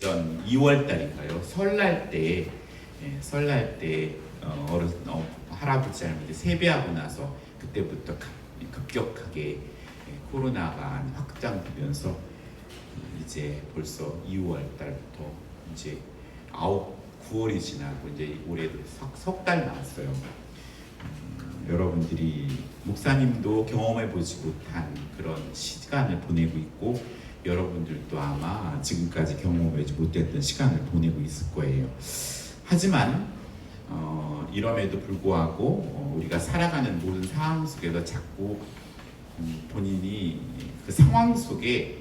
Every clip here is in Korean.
2월 달인가요? 설날 때 할아버지 할머니 세배하고 나서 그때부터 급격하게 코로나가 확장되면서 이제 벌써 2월 달부터 이제 9월이 지나고 이제 올해도 석 달 남았어요. 여러분들이 목사님도 경험해보지 못한 그런 시간을 보내고 있고 여러분들도 아마 지금까지 경험하지 못했던 시간을 보내고 있을 거예요. 하지만 이럼에도 불구하고 우리가 살아가는 모든 상황 속에서 자꾸 본인이 그 상황 속에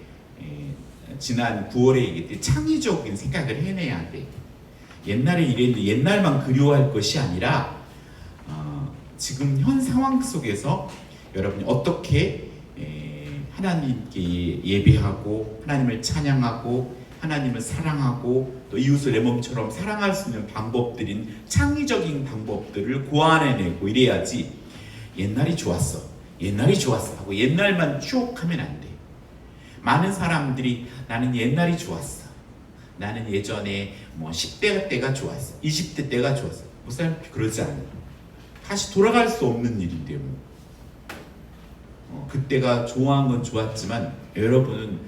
지난 9월에 얘기했듯이 창의적인 생각을 해내야 돼. 옛날에 이랬는데 옛날만 그리워할 것이 아니라 지금 현 상황 속에서 여러분이 어떻게 하나님께 예배하고 하나님을 찬양하고 하나님을 사랑하고 또 이웃을 내 몸처럼 사랑할 수 있는 방법들인 창의적인 방법들을 고안해내고 이래야지 옛날이 좋았어 하고 옛날만 추억하면 안 돼. 많은 사람들이 나는 옛날이 좋았어, 나는 예전에 10대 때가 좋았어, 20대 때가 좋았어. 목사님 그러지 않아요. 다시 돌아갈 수 없는 일인데 그때가 좋아한 건 좋았지만 여러분은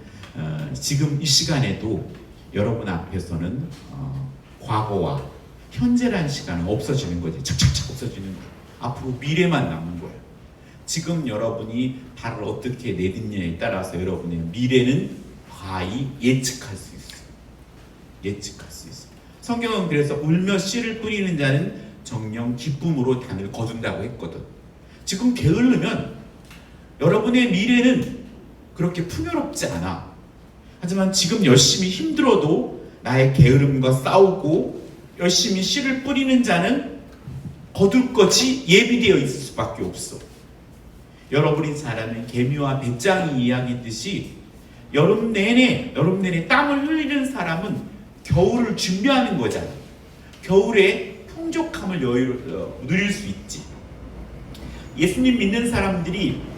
지금 이 시간에도 여러분 앞에서는 과거와 현재라는 시간은 없어지는 거지. 착착착 없어지는 거야. 앞으로 미래만 남은 거야. 지금 여러분이 발을 어떻게 내딛냐에 따라서 여러분의 미래는 과히 예측할 수 있어요. 예측할 수 있어요. 성경은 그래서 울며 씨를 뿌리는 자는 정녕 기쁨으로 단을 거둔다고 했거든. 지금 게을르면 여러분의 미래는 그렇게 풍요롭지 않아. 하지만 지금 열심히 힘들어도 나의 게으름과 싸우고 열심히 씨를 뿌리는 자는 거둘 것이 예비되어 있을 수밖에 없어. 여러분이 잘 아는 개미와 배짱이 이야기듯이 여름 내내 땀을 흘리는 사람은 겨울을 준비하는 거잖아. 겨울에 풍족함을 누릴 수 있지. 예수님 믿는 사람들이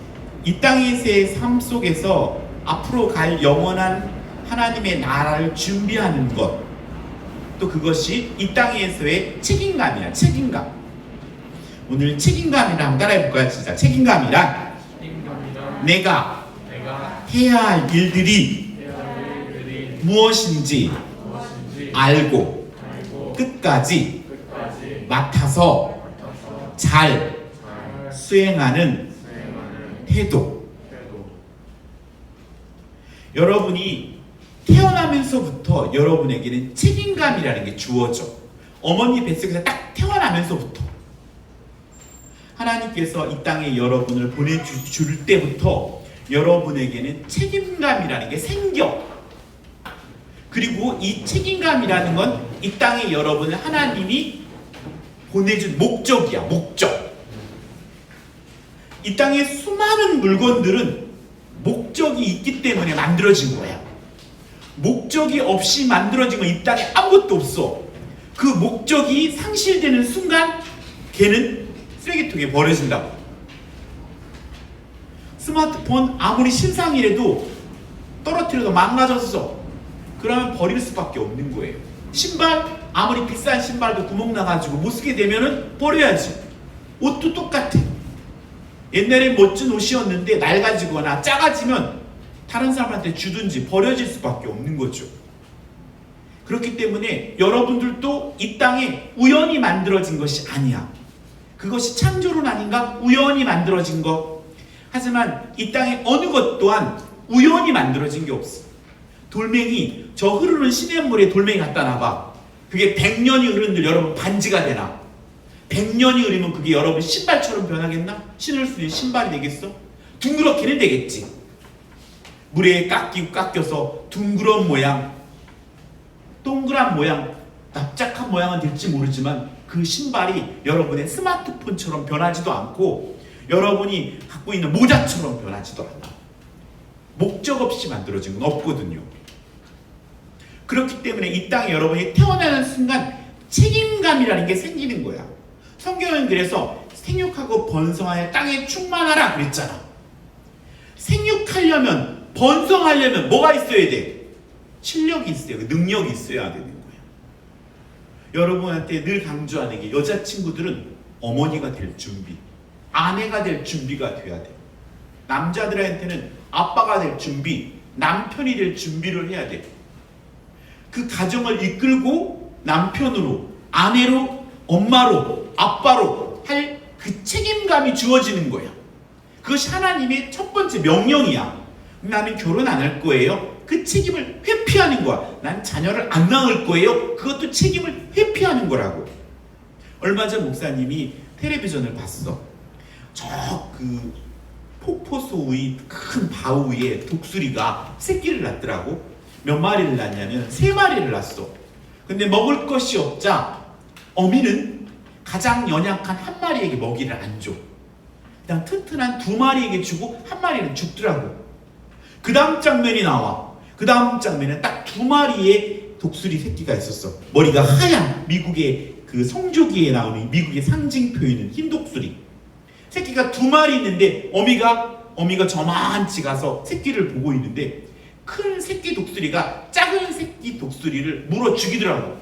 이 땅에서의 삶 속에서 앞으로 갈 영원한 하나님의 나라를 준비하는 것, 또 그것이 이 땅에서의 책임감이야. 책임감. 오늘 책임감이라 한번 따라해볼까요? 진짜 책임감이란 내가 해야 할 일들이 무엇인지 알고 끝까지 맡아서 잘 수행하는 태도. 여러분이 태어나면서부터 여러분에게는 책임감이라는 게 주어져. 어머니 뱃속에서 딱 태어나면서부터 하나님께서 이 땅에 여러분을 보내줄 때부터 여러분에게는 책임감이라는 게 생겨. 그리고 이 책임감이라는 건 이 땅에 여러분을 하나님이 보내준 목적이야. 목적. 이 땅에 수많은 물건들은 목적이 있기 때문에 만들어진 거야. 목적이 없이 만들어진 건 이 땅에 아무것도 없어. 그 목적이 상실되는 순간 걔는 쓰레기통에 버려진다고. 스마트폰 아무리 신상이라도 떨어뜨려도 망가졌어. 그러면 버릴 수밖에 없는 거예요. 신발 아무리 비싼 신발도 구멍 나가지고 못 쓰게 되면은 버려야지. 옷도 똑같아. 옛날에 멋진 옷이었는데 낡아지거나 작아지면 다른 사람한테 주든지 버려질 수밖에 없는 거죠. 그렇기 때문에 여러분들도 이 땅에 우연히 만들어진 것이 아니야. 그것이 창조론 아닌가? 우연히 만들어진 것. 하지만 이 땅에 어느 것 또한 우연히 만들어진 게 없어. 돌멩이, 저 흐르는 시냇물에 돌멩이 갖다 놔봐. 그게 100년이 흐른들 여러분 반지가 되나? 100년이 흐르면 그게 여러분 신발처럼 변하겠나? 신을 수 있는 신발이 되겠어? 둥그렇게는 되겠지. 물에 깎여서 둥그런 모양, 동그란 모양, 납작한 모양은 될지 모르지만 그 신발이 여러분의 스마트폰처럼 변하지도 않고 여러분이 갖고 있는 모자처럼 변하지도 않아. 목적 없이 만들어진 건 없거든요. 그렇기 때문에 이 땅에 여러분이 태어나는 순간 책임감이라는 게 생기는 거야. 성경은 그래서 생육하고 번성하여 땅에 충만하라 그랬잖아. 생육하려면, 번성하려면 뭐가 있어야 돼? 실력이 있어야, 능력이 있어야 되는 거예요. 여러분한테 늘 강조하는 게 여자친구들은 어머니가 될 준비, 아내가 될 준비가 돼야 돼요. 남자들한테는 아빠가 될 준비, 남편이 될 준비를 해야 돼요. 그 가정을 이끌고 남편으로, 아내로, 엄마로, 아빠로 할 그 책임감이 주어지는 거야. 그것이 하나님의 첫 번째 명령이야. 나는 결혼 안 할 거예요. 그 책임을 회피하는 거야. 난 자녀를 안 낳을 거예요. 그것도 책임을 회피하는 거라고. 얼마 전 목사님이 텔레비전을 봤어. 저 그 폭포수의 큰 바우 위에 독수리가 새끼를 낳더라고. 몇 마리를 낳냐면 3마리를 낳았어. 근데 먹을 것이 없자 어미는 가장 연약한 1마리에게 먹이를 안 줘. 그냥 튼튼한 2마리에게 주고 1마리는 죽더라고. 그 다음 장면이 나와. 그 다음 장면에 딱 2마리의 독수리 새끼가 있었어. 머리가 하얀, 미국의 그 성조기에 나오는 미국의 상징표에는 흰 독수리. 새끼가 2마리 있는데 어미가 저만치 가서 새끼를 보고 있는데 큰 새끼 독수리가 작은 새끼 독수리를 물어 죽이더라고.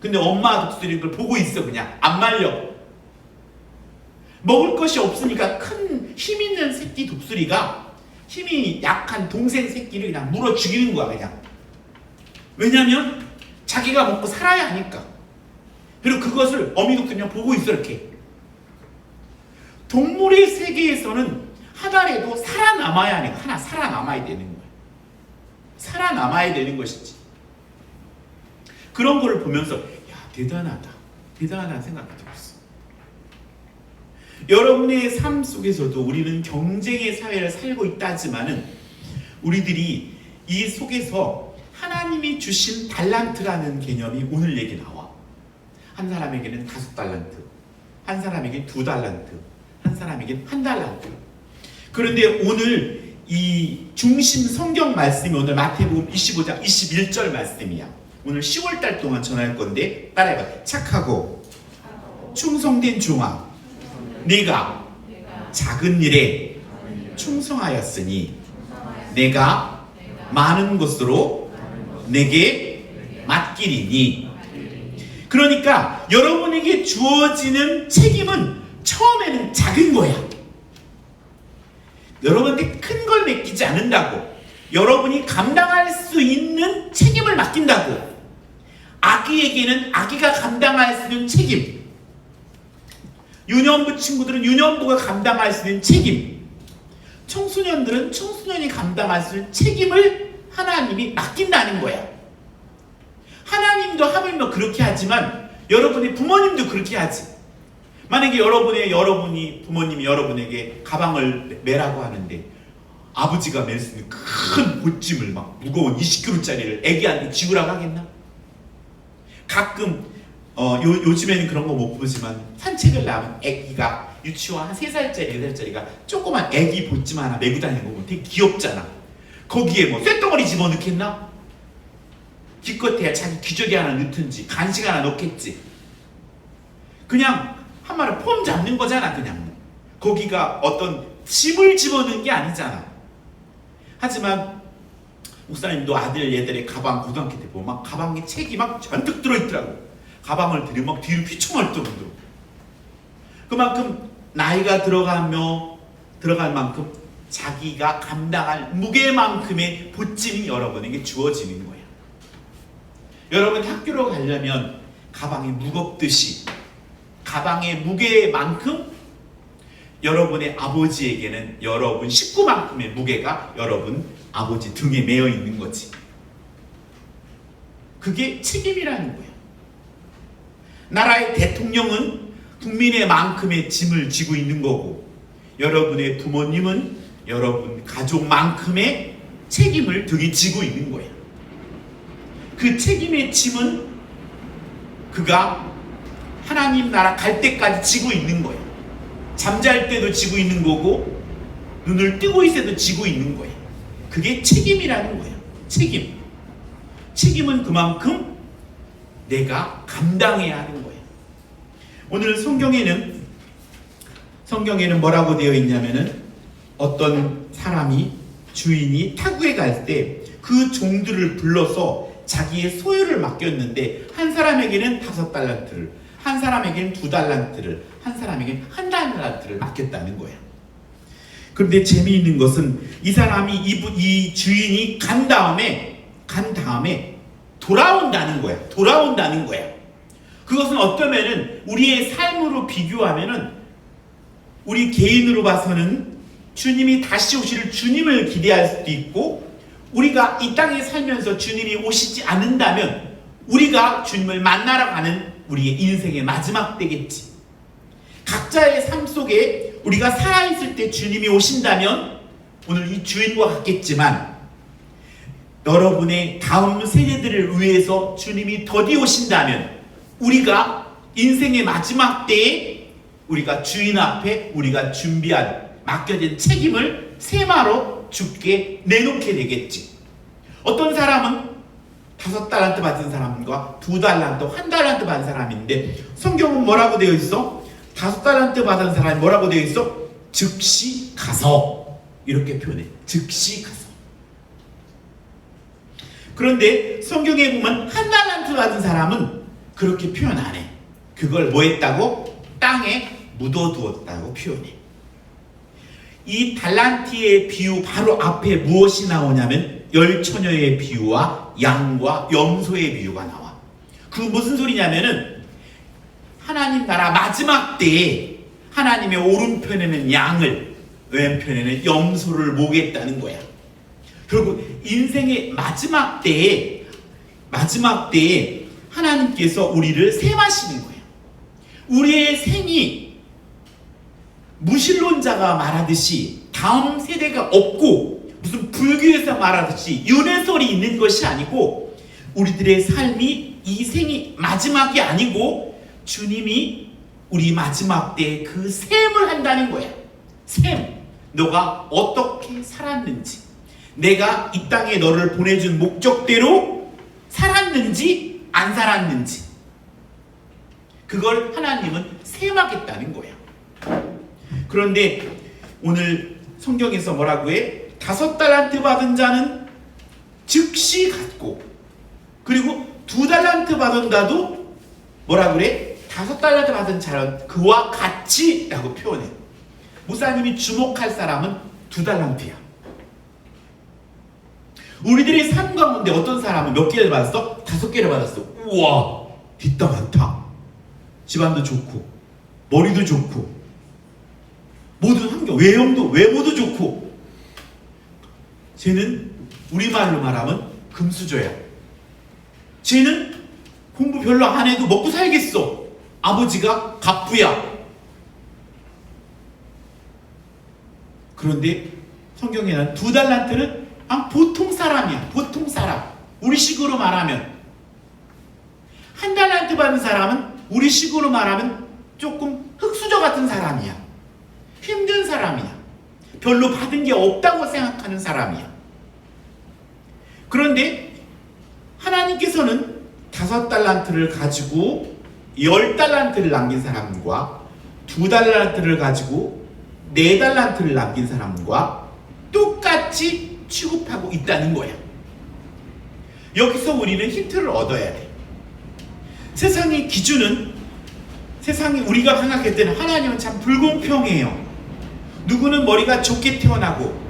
근데 엄마 독수리는 그걸 보고 있어. 그냥 안 말려. 먹을 것이 없으니까 큰 힘 있는 새끼 독수리가 힘이 약한 동생 새끼를 그냥 물어 죽이는 거야. 그냥. 왜냐면 자기가 먹고 살아야 하니까. 그리고 그것을 어미 독수리가 보고 있어. 이렇게. 동물의 세계에서는 하나라도 살아남아야 하니까 하나 살아남아야 되는 거야. 살아남아야 되는 것이지. 그런 거를 보면서 야, 대단하다는 생각이 들었어. 여러분의 삶 속에서도 우리는 경쟁의 사회를 살고 있다지만은 우리들이 이 속에서 하나님이 주신 달란트라는 개념이 오늘 얘기 나와. 한 사람에게는 5달란트, 한 사람에게 2달란트, 한 사람에게는 1달란트. 그런데 오늘 이 중심 성경 말씀이 오늘 마태복음 25장 21절 말씀이야. 오늘 10월달 동안 전할 건데 따라해봐. 착하고 충성된 종아, 네가 작은 일에 충성하였으니 내가 많은 것으로 내게 맡기리니. 그러니까 여러분에게 주어지는 책임은 처음에는 작은 거야. 여러분한테 큰 걸 맡기지 않는다고. 여러분이 감당할 수 있는 책임을 맡긴다고. 아기에게는 아기가 감당할 수 있는 책임, 유년부 친구들은 유년부가 감당할 수 있는 책임, 청소년들은 청소년이 감당할 수 있는 책임을 하나님이 맡긴다는 거야. 하나님도 하물며 그렇게 하지만 여러분의 부모님도 그렇게 하지. 만약에 여러분이 부모님이 여러분에게 가방을 매라고 하는데 아버지가 멜 수 있는 큰 보찜을 막 무거운 20kg짜리를 애기한테 지우라고 하겠나? 가끔 요즘에는 그런 거 못 보지만 산책을 나면 애기가 유치원 한 3살짜리 4살짜리가 조그만 애기 보찜 하나 메고 다니는 거 보면 되게 귀엽잖아. 거기에 뭐 쇳덩어리 집어넣겠나? 기껏해야 자기 기저귀 하나 넣든지 간식 하나 넣겠지. 그냥 한 말로 폼 잡는 거잖아. 그냥 거기가 어떤 짐을 집어넣는 게 아니잖아. 하지만 목사님도 아들 얘들의 가방 고등학교 때 보면 막 가방에 책이 막 잔뜩 들어있더라고. 가방을 들이면 막 뒤로 휘청할 정도로. 그만큼 나이가 들어갈 만큼 자기가 감당할 무게만큼의 보찜이 여러분에게 주어지는 거예요. 여러분 학교로 가려면 가방이 무겁듯이 가방의 무게만큼 여러분의 아버지에게는 여러분 식구만큼의 무게가 여러분 아버지 등에 매여 있는 거지. 그게 책임이라는 거예요. 나라의 대통령은 국민의 만큼의 짐을 지고 있는 거고, 여러분의 부모님은 여러분 가족만큼의 책임을 등에 지고 있는 거예요. 그 책임의 짐은 그가 하나님 나라 갈 때까지 지고 있는 거예요. 잠잘 때도 지고 있는 거고 눈을 뜨고 있을 때도 지고 있는 거예요. 그게 책임이라는 거예요. 책임은 그만큼 내가 감당해야 하는 거예요. 오늘 성경에는 뭐라고 되어 있냐면은 어떤 사람이 주인이 타국에 갈 때 그 종들을 불러서 자기의 소유를 맡겼는데 한 사람에게는 5달란트를, 한 사람에게는 2달란트를, 한 사람에게는 1달란트를 맡겼다는 거야. 그런데 재미있는 것은 이 사람이 이 주인이 간 다음에 돌아온다는 거야. 그것은 어쩌면은 우리의 삶으로 비교하면은 우리 개인으로 봐서는 주님이 다시 오실 주님을 기대할 수도 있고, 우리가 이 땅에 살면서 주님이 오시지 않는다면 우리가 주님을 만나러 가는 우리의 인생의 마지막 때겠지. 각자의 삶 속에 우리가 살아있을 때 주님이 오신다면 오늘 이 주인과 같겠지만, 여러분의 다음 세대들을 위해서 주님이 더디 오신다면 우리가 인생의 마지막 때에 우리가 주인 앞에 우리가 준비한 맡겨진 책임을 세마로 주께 내놓게 되겠지. 어떤 사람은 5달란트 받은 사람과 2달란트, 1달란트 받은 사람인데 성경은 뭐라고 되어 있어? 5달란트 받은 사람이 뭐라고 되어 있어? 즉시 가서, 이렇게 표현해. 즉시 가서. 그런데 성경에 보면 1달란트 받은 사람은 그렇게 표현 안 해. 그걸 뭐 했다고? 땅에 묻어두었다고 표현해. 이 달란트의 비유 바로 앞에 무엇이 나오냐면 열처녀의 비유와 양과 염소의 비유가 나와. 그 무슨 소리냐면은 하나님 나라 마지막 때에 하나님의 오른편에는 양을, 왼편에는 염소를 모겠다는 거야. 결국 인생의 마지막 때에 하나님께서 우리를 세마시는 거야. 우리의 생이 무신론자가 말하듯이 다음 세대가 없고 무슨 불교에서 말하듯이 윤회설이 있는 것이 아니고, 우리들의 삶이 이 생이 마지막이 아니고 주님이 우리 마지막 때에 그 셈을 한다는 거야. 셈. 너가 어떻게 살았는지, 내가 이 땅에 너를 보내준 목적대로 살았는지 안 살았는지, 그걸 하나님은 셈하겠다는 거야. 그런데 오늘 성경에서 뭐라고 해? 5달란트 받은 자는 즉시 갖고, 그리고 2달란트 받은 자도 뭐라 그래? 5달란트 받은 자는 그와 같이 라고 표현해. 목사님이 주목할 사람은 2달란트야. 우리들의 삶 가운데 어떤 사람은 몇 개를 받았어? 5개를 받았어. 우와, 뒷담 많다. 집안도 좋고 머리도 좋고 모든 환경, 외모도 좋고. 쟤는 우리말로 말하면 금수저야. 쟤는 공부 별로 안 해도 먹고 살겠어. 아버지가 갑부야. 그런데 성경에는 2달란트는 보통 사람이야. 보통 사람. 우리식으로 말하면 1달란트 받은 사람은 우리식으로 말하면 조금 흙수저 같은 사람이야. 힘든 사람이야. 별로 받은 게 없다고 생각하는 사람이야. 그런데 하나님께서는 5달란트를 가지고 10달란트를 남긴 사람과 2달란트를 가지고 4달란트를 남긴 사람과 똑같이 취급하고 있다는 거야. 여기서 우리는 힌트를 얻어야 돼. 세상의 기준은, 세상이 우리가 생각할 때는 하나님은 참 불공평해요. 누구는 머리가 좋게 태어나고,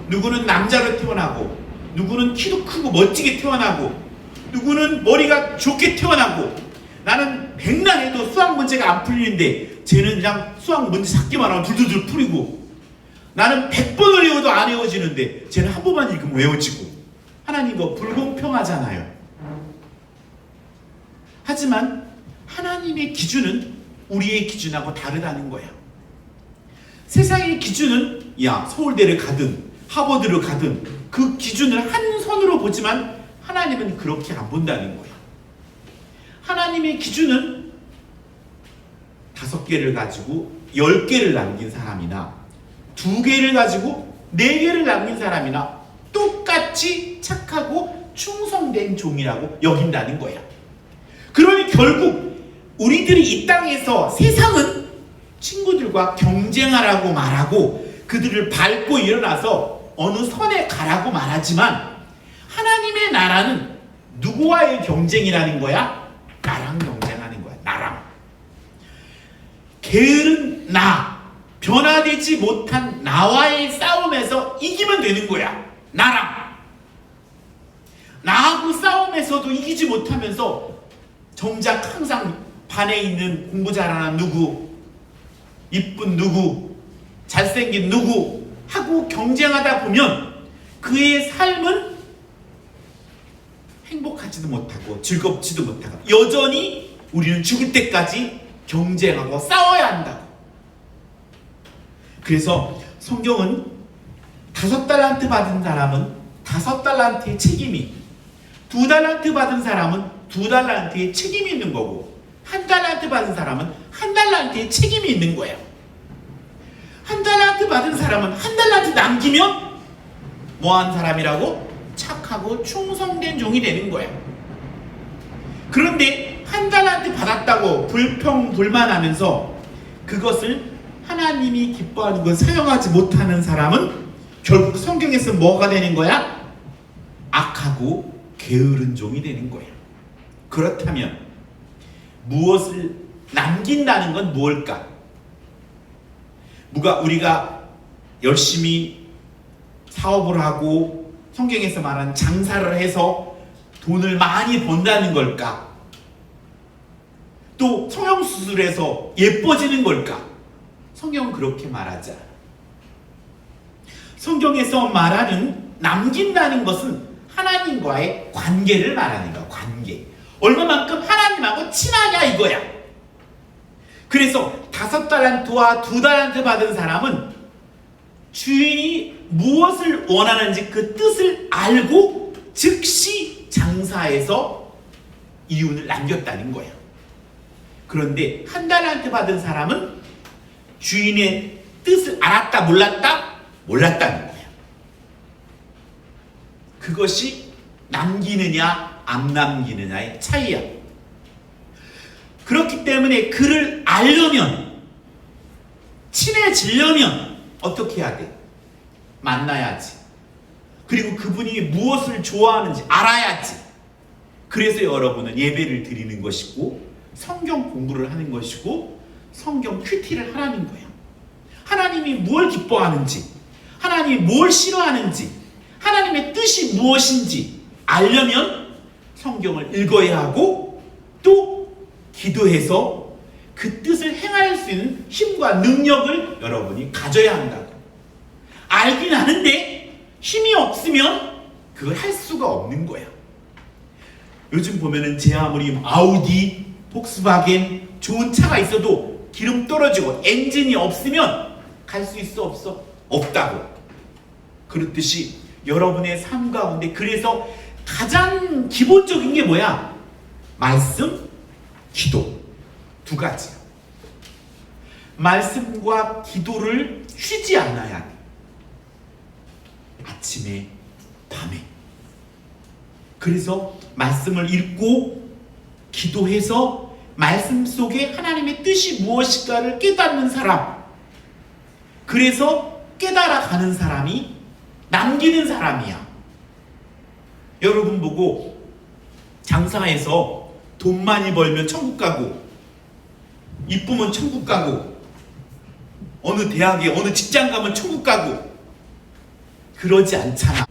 누구는 남자로 태어나고, 누구는 키도 크고 멋지게 태어나고, 누구는 머리가 좋게 태어나고, 나는 백날 해도 수학 문제가 안 풀리는데 쟤는 그냥 수학 문제 작게만 하면 둘둘둘 풀리고, 나는 100번을 외워도 안 외워지는데 쟤는 한 번만 읽으면 외워지고. 하나님 뭐 불공평하잖아요. 하지만 하나님의 기준은 우리의 기준하고 다르다는 거야. 세상의 기준은 서울대를 가든 하버드를 가든 그 기준을 한 선으로 보지만 하나님은 그렇게 안 본다는 거야. 하나님의 기준은 5개를 가지고 10개를 남긴 사람이나 2개를 가지고 4개를 남긴 사람이나 똑같이 착하고 충성된 종이라고 여긴다는 거야. 그러니 결국 우리들이 이 땅에서, 세상은 친구들과 경쟁하라고 말하고 그들을 밟고 일어나서 어느 선에 가라고 말하지만, 하나님의 나라는 누구와의 경쟁이라는 거야? 나랑 경쟁하는 거야. 나랑. 게으른 나, 변화되지 못한 나와의 싸움에서 이기면 되는 거야. 나랑. 나하고 싸움에서도 이기지 못하면서 정작 항상 반에 있는 공부 잘하는 누구, 이쁜 누구, 잘생긴 누구 하고 경쟁하다 보면 그의 삶은 행복하지도 못하고 즐겁지도 못하고 여전히 우리는 죽을 때까지 경쟁하고 싸워야 한다고. 그래서 성경은 5달란트 받은 사람은 5달란트의 책임이, 2달란트 받은 사람은 2달란트의 책임이 있는 거고, 1달란트 받은 사람은 1달란트의 책임이 있는 거야. 1달란트 받은 사람은 1달란트 남기면 뭐한 사람이라고? 착하고 충성된 종이 되는 거야. 그런데 1달란트 받았다고 불평불만하면서 그것을 하나님이 기뻐하는 걸 사용하지 못하는 사람은 결국 성경에서 뭐가 되는 거야? 악하고 게으른 종이 되는 거야. 그렇다면 무엇을 남긴다는 건 무엇일까? 우리가 열심히 사업을 하고 성경에서 말하는 장사를 해서 돈을 많이 번다는 걸까? 또 성형수술해서 예뻐지는 걸까? 성경은 그렇게 말하지 않아. 성경에서 말하는 남긴다는 것은 하나님과의 관계를 말하는 거야. 관계. 얼마만큼 하나님하고 친하냐 이거야. 그래서 5달란트와 2달란트 받은 사람은 주인이 무엇을 원하는지 그 뜻을 알고 즉시 장사해서 이윤을 남겼다는 거야. 그런데 1달란트 받은 사람은 주인의 뜻을 알았다 몰랐다? 몰랐다는 거야. 그것이 남기느냐 안 남기느냐의 차이야. 그렇기 때문에 그를 알려면, 친해지려면 어떻게 해야 돼? 만나야지. 그리고 그분이 무엇을 좋아하는지 알아야지. 그래서 여러분은 예배를 드리는 것이고 성경 공부를 하는 것이고 성경 큐티를 하라는 거야. 하나님이 뭘 기뻐하는지, 하나님이 뭘 싫어하는지, 하나님의 뜻이 무엇인지 알려면 성경을 읽어야 하고 또 기도해서 그 뜻을 행할 수 있는 힘과 능력을 여러분이 가져야 한다고. 알긴 아는데 힘이 없으면 그걸 할 수가 없는 거야. 요즘 보면은 제 아무리 아우디, 폭스바겐 좋은 차가 있어도 기름 떨어지고 엔진이 없으면 갈 수 있어 없어? 없다고. 그렇듯이 여러분의 삶 가운데 그래서 가장 기본적인 게 뭐야? 말씀, 기도. 2가지야. 말씀과 기도를 쉬지 않아야 돼. 아침에, 밤에. 그래서 말씀을 읽고 기도해서 말씀 속에 하나님의 뜻이 무엇일까를 깨닫는 사람. 그래서 깨달아가는 사람이 남기는 사람이야. 여러분 보고 장사해서 돈 많이 벌면 천국 가고 이쁘면 천국 가고 어느 대학에 어느 직장 가면 천국 가고 그러지 않잖아.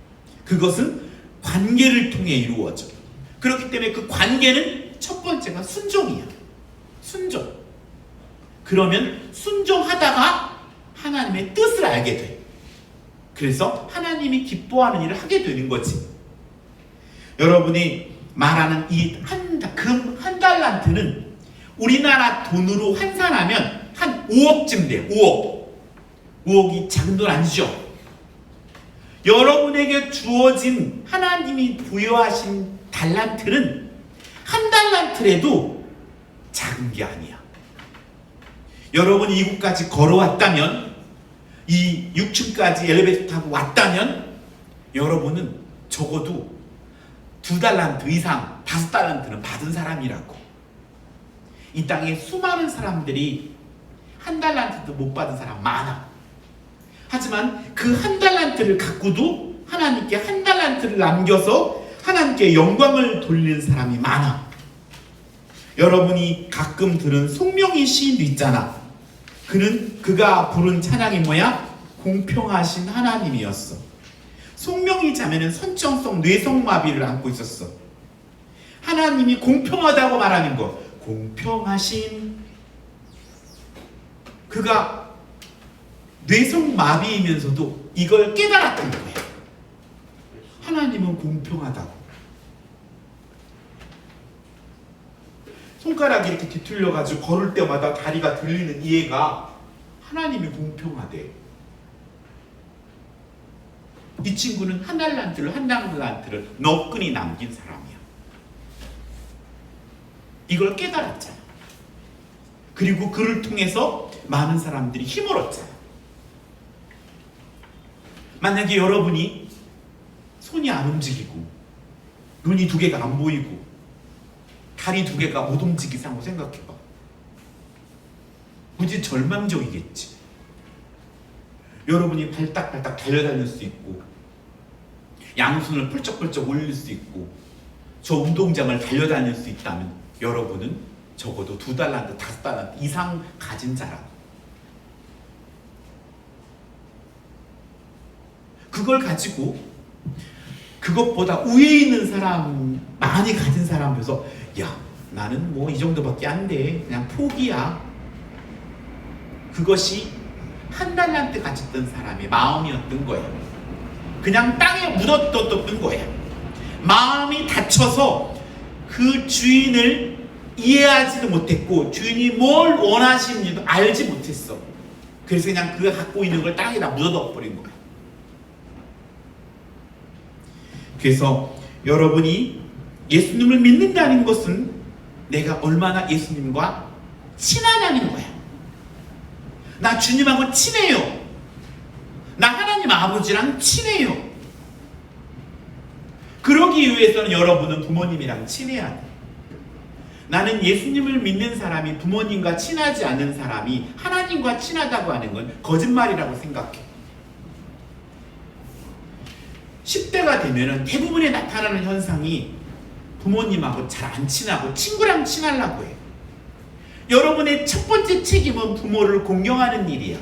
그것은 관계를 통해 이루어져. 그렇기 때문에 그 관계는 첫 번째가 순종이야. 순종. 그러면 순종하다가 하나님의 뜻을 알게 돼. 그래서 하나님이 기뻐하는 일을 하게 되는 거지. 여러분이 말하는 이 한 달란트는 우리나라 돈으로 환산하면 한 5억쯤 돼요. 5억이 작은 돈 아니죠. 여러분에게 주어진 하나님이 부여하신 달란트는 한 달란트라도 작은 게 아니야. 여러분이 이곳까지 걸어왔다면, 이 6층까지 엘리베이터 타고 왔다면 여러분은 적어도 2달란트 이상, 5달란트는 받은 사람이라고. 이 땅에 수많은 사람들이 1달란트도 못 받은 사람 많아. 하지만 그 1달란트를 갖고도 하나님께 한 달란트를 남겨서 하나님께 영광을 돌리는 사람이 많아. 여러분이 가끔 들은 송명희 시인도 있잖아. 그가 부른 찬양이 뭐야? 공평하신 하나님이었어. 송명희 자매는 선천성 뇌성마비를 안고 있었어. 하나님이 공평하다고 말하는 거, 공평하신, 그가 뇌성마비이면서도 이걸 깨달았던 거야. 하나님은 공평하다고. 손가락이 이렇게 뒤틀려가지고 걸을 때마다 다리가 들리는 이 애가 하나님이 공평하대. 이 친구는 한 달란트를 너끈히 남긴 사람이야. 이걸 깨달았잖아. 그리고 그를 통해서 많은 사람들이 힘을 얻잖아. 만약에 여러분이 손이 안 움직이고 눈이 두 개가 안 보이고 다리 두 개가 못 움직이고 생각해봐. 무지 절망적이겠지. 여러분이 발딱발딱 달려다닐 수 있고 양손을 펄쩍펄쩍 올릴 수 있고 저 운동장을 달려다닐 수 있다면 여러분은 적어도 2달란트, 5달란트 이상 가진 자라고. 그걸 가지고 그것보다 위에 있는 사람, 많이 가진 사람 앞에서 야, 나는 뭐 이 정도밖에 안 돼, 그냥 포기야. 그것이 한 달란트 가졌던 사람의 마음이었던 거예요. 그냥 땅에 묻어뒀던 거예요. 마음이 다쳐서 그 주인을 이해하지도 못했고 주인이 뭘 원하시는지도 알지 못했어. 그래서 그냥 그가 갖고 있는 걸 땅에다 묻어둬버린 거야. 그래서 여러분이 예수님을 믿는다는 것은 내가 얼마나 예수님과 친하냐는 거야. 나 주님하고 친해요. 나 하나님 아버지랑 친해요. 그러기 위해서는 여러분은 부모님이랑 친해야 돼. 나는 예수님을 믿는 사람이 부모님과 친하지 않은 사람이 하나님과 친하다고 하는 건 거짓말이라고 생각해. 10대가 되면은 대부분에 나타나는 현상이 부모님하고 잘 안 친하고 친구랑 친하려고 해. 여러분의 첫 번째 책임은 부모를 공경하는 일이야.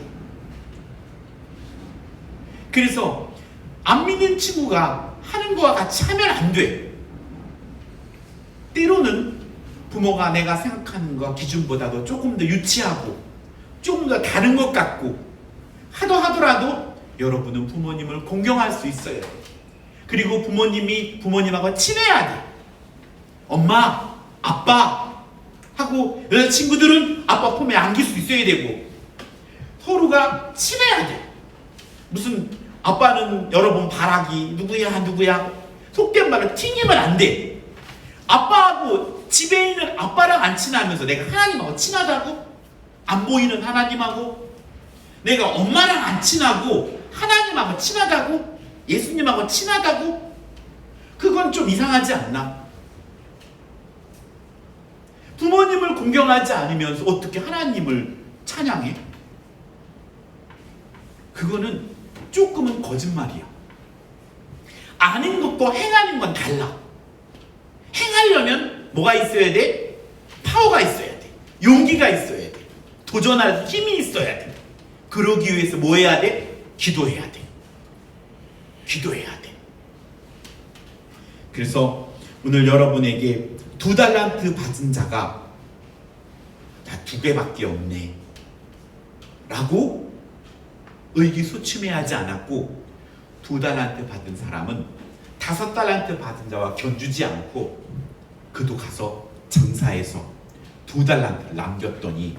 그래서 안 믿는 친구가 하는 거와 같이 하면 안 돼. 때로는 부모가 내가 생각하는 거 기준보다도 조금 더 유치하고 조금 더 다른 것 같고 하더라도 여러분은 부모님을 공경할 수 있어요. 그리고 부모님하고 친해야 돼. 엄마, 아빠 하고 여자친구들은 아빠 품에 안길 수 있어야 되고 서로가 친해야 돼. 무슨 아빠는 여러분 바라기 누구야 속된 말로 튕기면 안 돼. 아빠하고 집에 있는 아빠랑 안 친하면서 내가 하나님하고 친하다고? 안 보이는 하나님하고? 내가 엄마랑 안 친하고 하나님하고 친하다고? 예수님하고 친하다고? 그건 좀 이상하지 않나? 부모님을 공경하지 않으면서 어떻게 하나님을 찬양해? 그거는 조금은 거짓말이야. 아는 것과 행하는 건 달라. 행하려면 뭐가 있어야 돼? 파워가 있어야 돼. 용기가 있어야 돼. 도전할 힘이 있어야 돼. 그러기 위해서 뭐 해야 돼? 기도해야 돼. 기도해야 돼. 그래서 오늘 여러분에게 2달란트 받은 자가 나 2개밖에 없네 라고 의기소침해하지 않았고 2달란트 받은 사람은 5달란트 받은 자와 견주지 않고 그도 가서 장사해서 2달란트를 남겼더니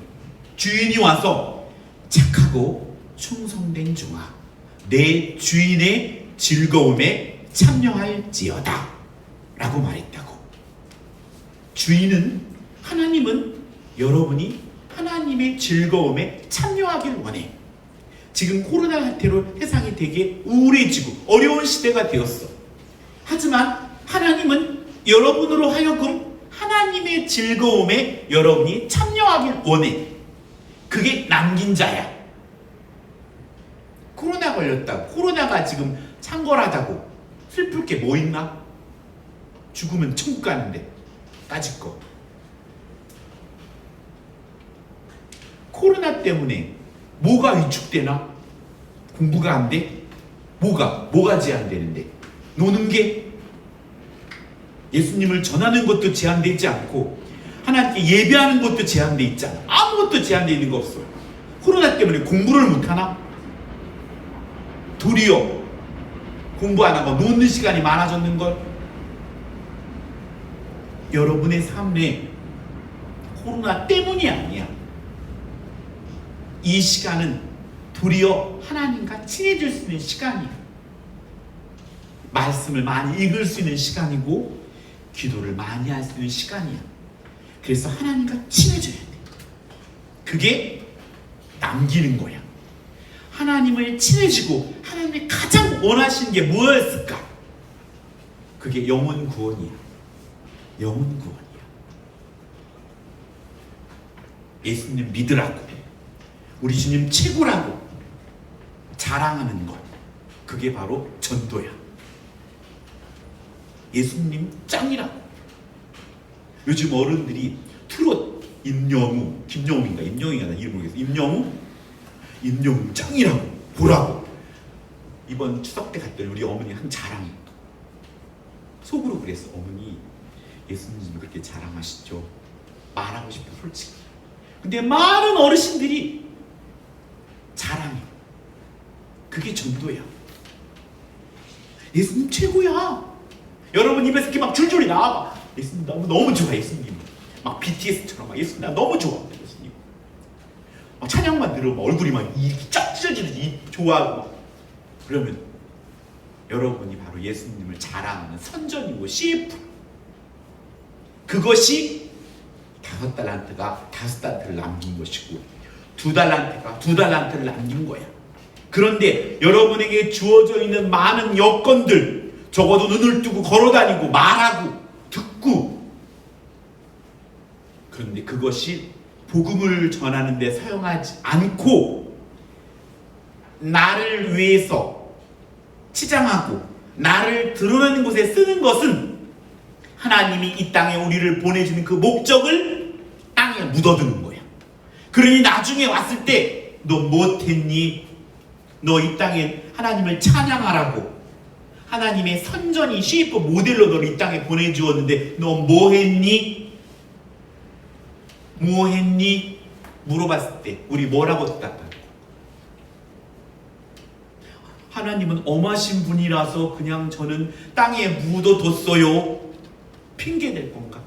주인이 와서 착하고 충성된 종아 내 주인의 즐거움에 참여할지어다 라고 말했다고. 하나님은 여러분이 하나님의 즐거움에 참여하길 원해. 지금 코로나 사태로 세상이 되게 우울해지고 어려운 시대가 되었어. 하지만 하나님은 여러분으로 하여금 하나님의 즐거움에 여러분이 참여하길 원해. 그게 남긴 자야. 코로나 걸렸다. 코로나가 지금 창궐하다고 슬플 게 뭐 있나? 죽으면 천국 가는데 따질 거. 코로나 때문에 뭐가 위축되나? 공부가 안 돼? 뭐가 제한되는데? 노는 게? 예수님을 전하는 것도 제한되지 않고 하나님께 예배하는 것도 제한돼 있잖아. 아무것도 제한되어 있는 거 없어. 코로나 때문에 공부를 못하나? 도리어 공부 안 하고 노는 시간이 많아졌는걸? 여러분의 삶에 코로나 때문이 아니야. 이 시간은 도리어 하나님과 친해질 수 있는 시간이야. 말씀을 많이 읽을 수 있는 시간이고 기도를 많이 할 수 있는 시간이야. 그래서 하나님과 친해져야 돼. 그게 남기는 거야. 하나님을 친해지고 하나님이 가장 원하시는 게 무엇일까? 그게 영혼 구원이야. 영혼 구원이야. 예수님 믿으라고, 우리 주님 최고라고 자랑하는 것, 그게 바로 전도야. 예수님 짱이라고. 요즘 어른들이 트롯 임영웅, 김영웅인가 임영웅인가 이름 모르겠어. 임영웅 짱이라고 보라고. 이번 추석 때 갔더니 우리 어머니 한 자랑, 속으로 그랬어. 어머니 예수님 그렇게 자랑하시죠? 말하고 싶어 솔직히. 근데 많은 어르신들이 자랑해. 그게 전도야. 예수님 최고야. 여러분 입에서 이렇게 막 줄줄이 나와. 예수님 너무 좋아. 예수님 막 BTS처럼 막 예수님 나 너무 좋아. 예수님 막 찬양만 들으면 얼굴이 막 이렇게 쫙 찢어지듯이 좋아하고 막. 그러면 여러분이 바로 예수님을 자랑하는 선전이고 CF. 그것이 5달란트가 5달란트를 남긴 것이고 2달란트가 2달란트를 남긴 거야. 그런데 여러분에게 주어져 있는 많은 여건들, 적어도 눈을 뜨고 걸어다니고 말하고 듣고, 그런데 그것이 복음을 전하는 데 사용하지 않고 나를 위해서 치장하고 나를 드러내는 곳에 쓰는 것은 하나님이 이 땅에 우리를 보내주는 그 목적을 땅에 묻어두는 거야. 그러니 나중에 왔을 때 너 못했니? 너 이 땅에 하나님을 찬양하라고 하나님의 선전이 CF 모델로 너를 이 땅에 보내주었는데 너 뭐했니? 뭐했니? 물어봤을 때 우리 뭐라고 대답할까? 하나님은 엄하신 분이라서 그냥 저는 땅에 묻어뒀어요. 핑계 댈 건가?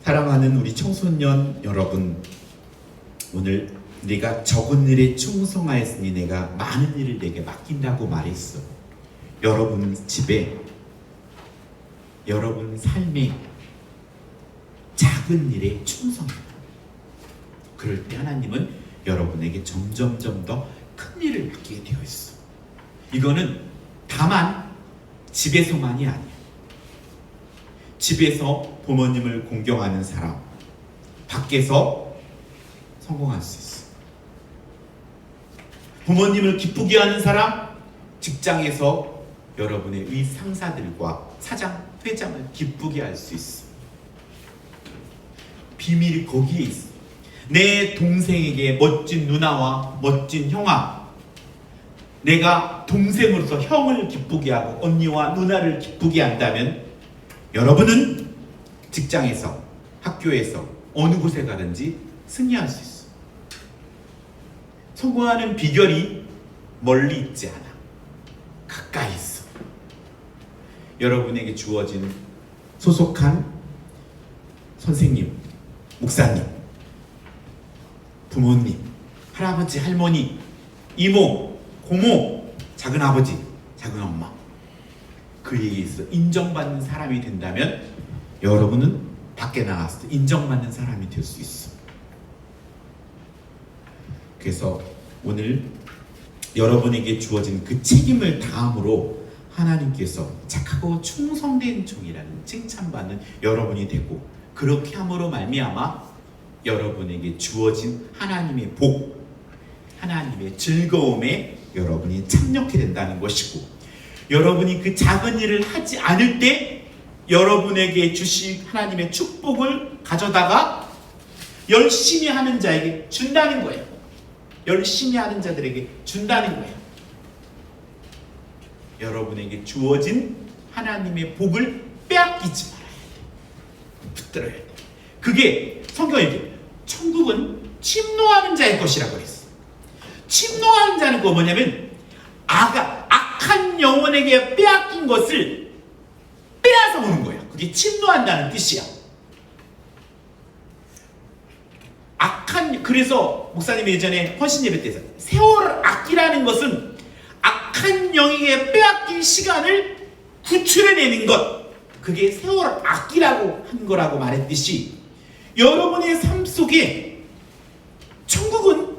사랑하는 우리 청소년 여러분, 오늘 내가 적은 일에 충성하였으니 내가 많은 일을 내게 맡긴다고 말했어. 여러분 집에, 여러분 삶에 작은 일에 충성해요. 그럴 때 하나님은 여러분에게 점점점 더 큰 일을 맡기게 되어 있어. 이거는 다만 집에서만이 아니야. 집에서 부모님을 공경하는 사람, 밖에서 성공할 수 있어. 부모님을 기쁘게 하는 사람, 직장에서 여러분의 위 상사들과 사장, 회장을 기쁘게 할 수 있어. 비밀이 거기에 있어. 내 동생에게 멋진 누나와 멋진 형아, 내가 동생으로서 형을 기쁘게 하고 언니와 누나를 기쁘게 한다면 여러분은 직장에서, 학교에서, 어느 곳에 가든지 승리할 수 있어. 성공하는 비결이 멀리 있지 않아. 가까이 있어. 여러분에게 주어진 소속한 선생님, 목사님, 부모님, 할아버지, 할머니, 이모, 고모, 작은아버지, 작은엄마, 그에게 있어 인정받는 사람이 된다면 여러분은 밖에 나갔을 때 인정받는 사람이 될 수 있어. 그래서 오늘 여러분에게 주어진 그 책임을 다함으로 하나님께서 착하고 충성된 종이라는 칭찬받는 여러분이 되고, 그렇게 함으로 말미암아 여러분에게 주어진 하나님의 복, 하나님의 즐거움에 여러분이 참여하게 된다는 것이고, 여러분이 그 작은 일을 하지 않을 때 여러분에게 주신 하나님의 축복을 가져다가 열심히 하는 자에게 준다는 거예요. 열심히 하는 자들에게 준다는 거예요. 여러분에게 주어진 하나님의 복을 빼앗기지 말아야 돼. 붙들어야 돼. 그게 성경에 천국은 침노하는 자의 것이라고 그랬어. 침노하는 자는 그 뭐냐면 악한 영혼에게 빼앗긴 것을 빼앗아 오는 거야. 그게 침노한다는 뜻이야. 그래서 목사님이 예전에 헌신 예배 때에서 세월을 아끼라는 것은 악한 영에게 빼앗긴 시간을 구출해내는 것, 그게 세월을 아끼라고 한 거라고 말했듯이, 여러분의 삶 속에 천국은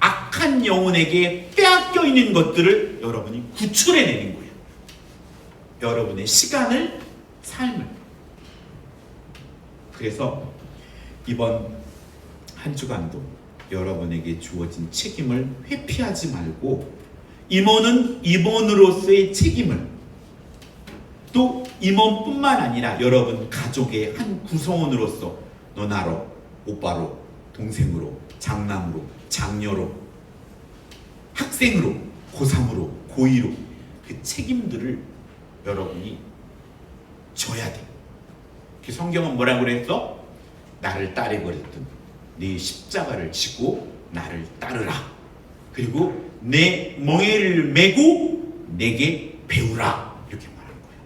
악한 영혼에게 빼앗겨 있는 것들을 여러분이 구출해내는 거예요. 여러분의 시간을, 삶을. 그래서 이번 한 주간도 여러분에게 주어진 책임을 회피하지 말고, 임원은 임원으로서의 책임을, 또 임원뿐만 아니라 여러분 가족의 한 구성원으로서 너나로, 오빠로, 동생으로, 장남으로, 장녀로, 학생으로, 고3으로, 고2로 그 책임들을 여러분이 져야 돼. 그 성경은 뭐라고 그랬어? 나를 따르거든 네 십자가를 지고 나를 따르라. 그리고 내 멍에를 메고 내게 배우라. 이렇게 말한 거야.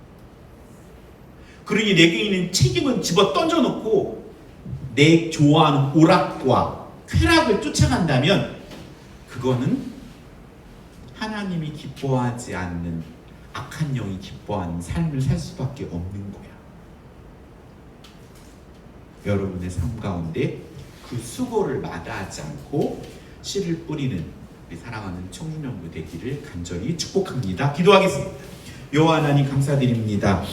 그러니 내게 있는 책임은 집어 던져놓고 내 좋아하는 오락과 쾌락을 쫓아간다면 그거는 하나님이 기뻐하지 않는 악한 영이 기뻐하는 삶을 살 수밖에 없는 거야. 여러분의 삶 가운데 그 수고를 마다하지 않고 씨를 뿌리는 우리 사랑하는 청소년부 되기를 간절히 축복합니다. 기도하겠습니다. 여호와 하나님 감사드립니다.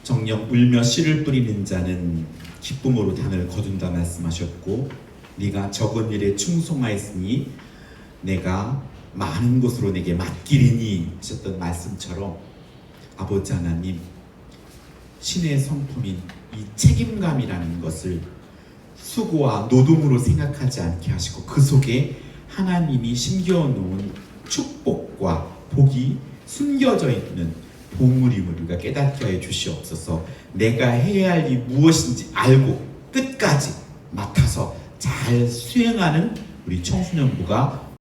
정녕 울며 씨를 뿌리는 자는 기쁨으로 단을 거둔다 말씀하셨고, 네가 적은 일에 충성하였으니 내가 많은 것으로 내게 맡기리니 하셨던 말씀처럼, 아버지 하나님, 신의 성품인 이 책임감이라는 것을 수고와 노동으로 생각하지 않게 하시고, 그 속에 하나님이 심겨놓은 축복과 복이 숨겨져 있는 보물임을 우리가 깨닫게 하여 주시옵소서. 내가 해야 할 일이 무엇인지 알고 끝까지 맡아서 잘 수행하는 우리 청소년부가